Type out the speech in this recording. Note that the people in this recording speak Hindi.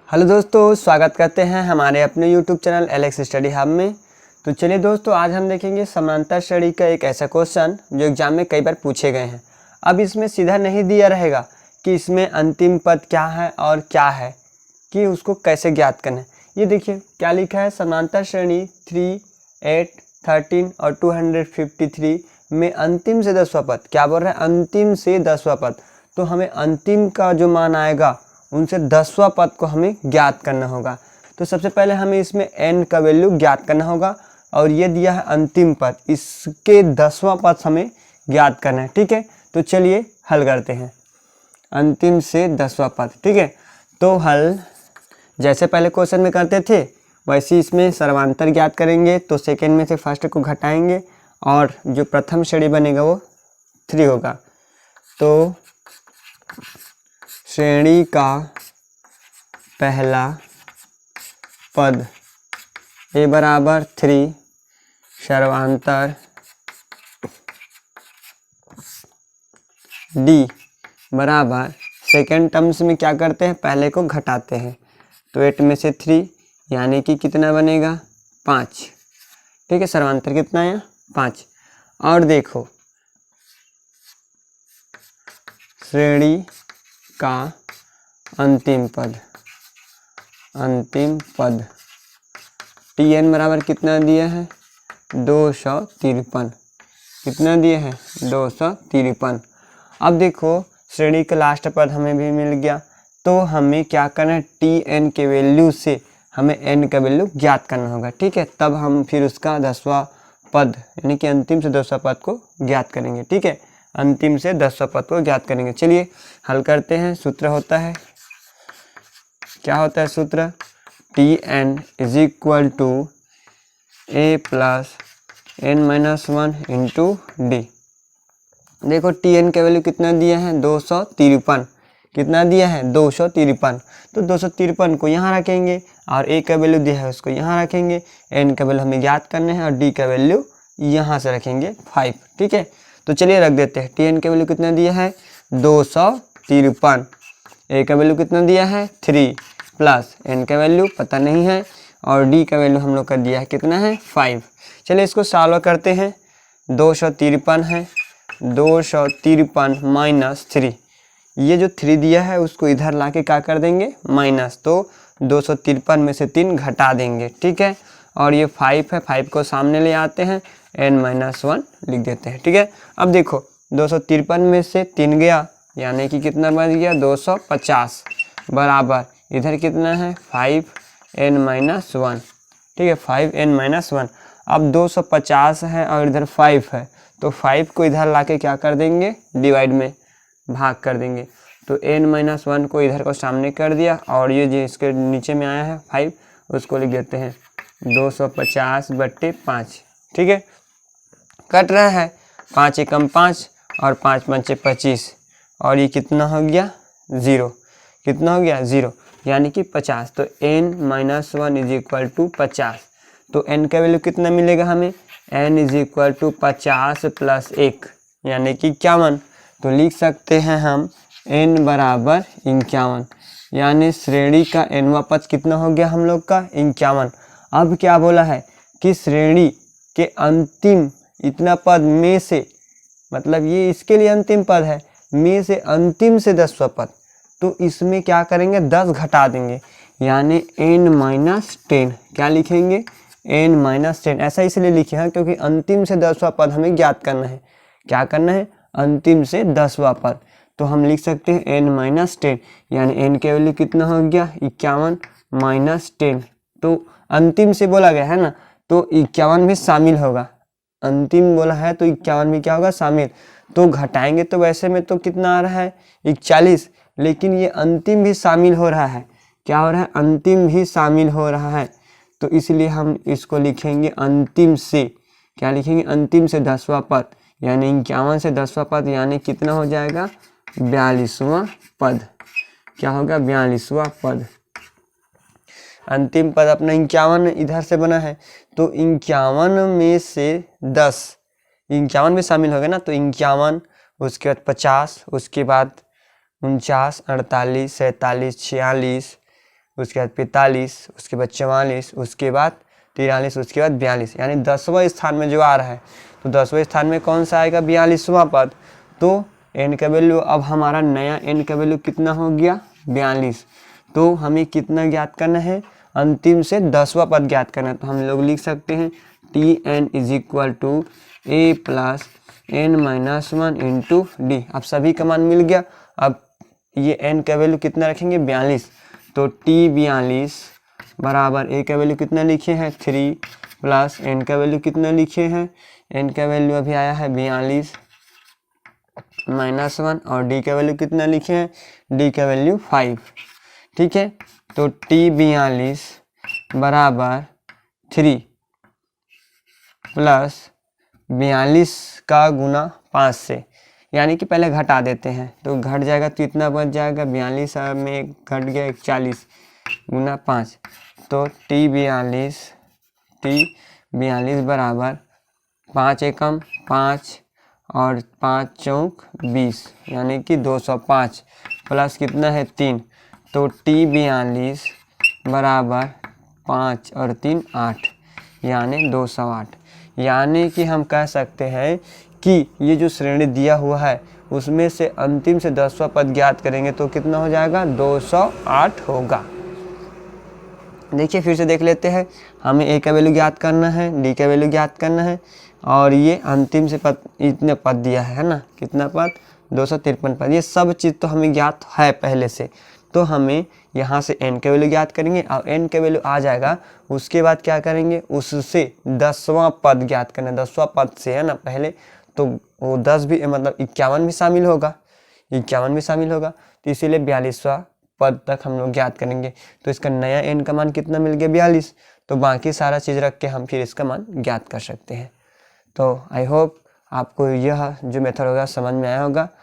हेलो दोस्तों, स्वागत करते हैं हमारे अपने YouTube channel Alex study hub में। तो चलिए दोस्तों, आज हम देखेंगे समांतर श्रेणी का एक ऐसा क्वेश्चन जो एग्जाम में कई बार पूछे गए हैं। अब इसमें सीधा नहीं दिया रहेगा कि इसमें अंतिम पद क्या है और क्या है कि उसको कैसे ज्ञात करना है। ये देखिए क्या लिखा है, समांतर श्रेणी 3, 8, 13 और 253 में अंतिम से 10वां पद। क्या बोल रहा है? अंतिम से 10वां पद। तो हमें अंतिम का जो मान आएगा उनसे 10वां पद को हमें ज्ञात करना होगा। तो सबसे पहले हमें इसमें n का वैल्यू ज्ञात करना होगा और ये दिया है अंतिम पद, इसके 10वां पद हमें ज्ञात करना है। ठीक है, तो चलिए हल करते हैं। अंतिम से 10वां पद, ठीक है। तो हल जैसे पहले क्वेश्चन में करते थे वैसे इसमें सर्वांतर ज्ञात करेंगे। तो सेकेंड में से फर्स्ट को घटाएंगे और जो प्रथम श्रेणी बनेगा वो 3 होगा। तो श्रेणी का पहला पद a बराबर 3 सर्वांतर d बराबर, सेकेंड टर्म्स में क्या करते हैं, पहले को घटाते हैं। तो 8 में से 3 यानी कि कितना बनेगा 5। ठीक है, सर्वांतर कितना है 5। और देखो श्रेणी का अंतिम पद Tn बराबर कितना दिया है 253। कितना दिया है 253। अब देखो श्रेणी का लास्ट पद हमें भी मिल गया। तो हमें क्या करना है, Tn के वैल्यू से हमें n का वैल्यू ज्ञात करना होगा। ठीक है, तब हम फिर उसका 10वां पद यानी कि अंतिम से 10वां पद को ज्ञात करेंगे। ठीक है, अंतिम से 10वां पद को ज्ञात करेंगे। चलिए हल करते हैं। सूत्र होता है, क्या होता है सूत्र, Tn is equal to a plus n-1 into D. देखो Tn का वैल्यू कितना दिया है 253। कितना दिया है 253। तो 253 को यहाँ रखेंगे और a का वैल्यू दिया है उसको यहाँ रखेंगे। n का वैल्यू हमें ज्ञात करने हैं और d का वैल्यू यहाँ से रखेंगे 5। ठीक है, तो चलिए रख देते हैं। Tn का वैल्यू कितना दिया है 253, a का वैल्यू कितना दिया है 3 प्लस n का वैल्यू पता नहीं है और d का वैल्यू हम लोग का दिया है कितना है 5। चलिए इसको सॉल्व करते हैं। 253 है, 253 माइनस 3, ये जो 3 दिया है उसको इधर लाके क्या कर देंगे माइनस। तो 253 में से 3 घटा देंगे। ठीक है, और ये 5 है, 5 को सामने ले आते हैं, n-1 लिख देते हैं। ठीक है, अब देखो 253 में से 3 गया यानी कि कितना बच गया 250 बराबर इधर कितना है 5n-1। ठीक है, 5n-1। अब 250 है और इधर 5 है तो 5 को इधर लाके क्या कर देंगे डिवाइड में भाग कर देंगे। तो n-1 को इधर को सामने कर दिया और ये जो इसके नीचे में आया है 5 उसको लिख देते हैं 250/5। ठीक है, कट रहा है 5 एकम 5 और 5 पंचे 25 और ये कितना हो गया 0। कितना हो गया 0 यानी कि 50। तो n-1 इज इक्वल टू 50। तो n का वैल्यू कितना मिलेगा हमें, n is equal to 50 plus 1 यानी कि 51। तो लिख सकते हैं हम n बराबर 51 यानी श्रेणी का nवां पद कितना हो गया हम लोग का 51। अब क्या बोला है कि श्रेणी के अंतिम इतना पद में से, मतलब ये इसके लिए अंतिम पद है, में से अंतिम से 10वां पद। तो इसमें क्या करेंगे 10 घटा देंगे यानी n-10। क्या लिखेंगे n-10। ऐसा इसलिए लिखे हैं क्योंकि अंतिम से 10वां पद हमें ज्ञात करना है। क्या करना है, अंतिम से 10वां पद। तो हम लिख सकते हैं n-10 यानी n के वैल्यू कितना हो गया 51 माइनस 10। तो अंतिम से बोला गया है ना, तो 51 भी शामिल होगा। अंतिम बोला है तो 51 भी क्या होगा शामिल। तो घटाएंगे तो वैसे में तो कितना आ रहा है 41, लेकिन ये अंतिम भी शामिल हो रहा है। क्या हो रहा है, अंतिम भी शामिल हो रहा है। तो इसलिए हम इसको लिखेंगे अंतिम से, क्या लिखेंगे अंतिम से 10वां पद यानी 51 से 10वां पद यानी कितना हो जाएगा 42वां पद। क्या होगा 42वां पद। अंतिम पद अपना 51 इधर से बना है तो 51 में से 10, 51 में शामिल हो गया ना, तो 51 उसके बाद 50 उसके बाद 49 48 47 46 उसके बाद 45, उसके बाद 44, उसके बाद 43, उसके बाद 42, यानी 10वें स्थान में जो आ रहा है, तो 10वें स्थान में कौन सा आएगा? 42वां पद। तो n का वैल्यू, अब हमारा नया n का वैल्यू कितना हो गया? 42। तो हमें कितना ज्ञात करना है? अंतिम से 10वां पद ज्ञात करना है। तो हम लोग लिख सकते हैं Tn is equal to a plus n minus 1 into D. अब सभी का मान मिल गया। अब ये n का वैल्यू कितना रखेंगे? 42। तो T42 बराबर a का वैल्यू कितना लिखे हैं? 3 प्लस n का वैल्यू कितना लिखे हैं? n का वैल्यू अभी आया है 42 माइनस 1, और d का वैल्यू कितना लिखे हैं? d का वैल्यू 5। ठीक है, तो T42 बराबर 3 प्लस 42 का गुना 5 से, यानी कि पहले घटा देते हैं, तो घट जाएगा तो इतना बच जाएगा 42 में घट गया 41 गुना 5, तो T42 बराबर 5 एकम 5 और 5 चौक 20, यानी कि 205 प्लस कितना है? 3, तो T42 बराबर 5 और 3 8, यानी 208। यानी कि हम कह सकते हैं कि ये जो श्रेणी दिया हुआ है उसमें से अंतिम से 10वां पद ज्ञात करेंगे तो कितना हो जाएगा? 208 होगा। देखिए फिर से देख लेते हैं। हमें a का वैल्यू ज्ञात करना है, d का वैल्यू ज्ञात करना है, और ये अंतिम से पद, इतने पद दिया है ना? कितना पद? 253 पद। ये सब चीज़ तो हमें ज्ञात है पहले से, तो हमें यहाँ से n का वैल्यू ज्ञात करेंगे, और n का वैल्यू आ जाएगा, उसके बाद क्या करेंगे? उससे 10वां पद ज्ञात करना है। 10वां पद से है ना पहले, तो वो 10 भी मतलब 51 भी शामिल होगा, 51 भी शामिल होगा, तो इसीलिए 42वां पद तक हम लोग ज्ञात करेंगे। तो इसका नया n का मान कितना मिल गया? 42। तो बाकी सारा चीज़ रख के हम फिर इसका मान ज्ञात कर सकते हैं। तो आई होप आपको यह जो मेथड होगा समझ में आया होगा।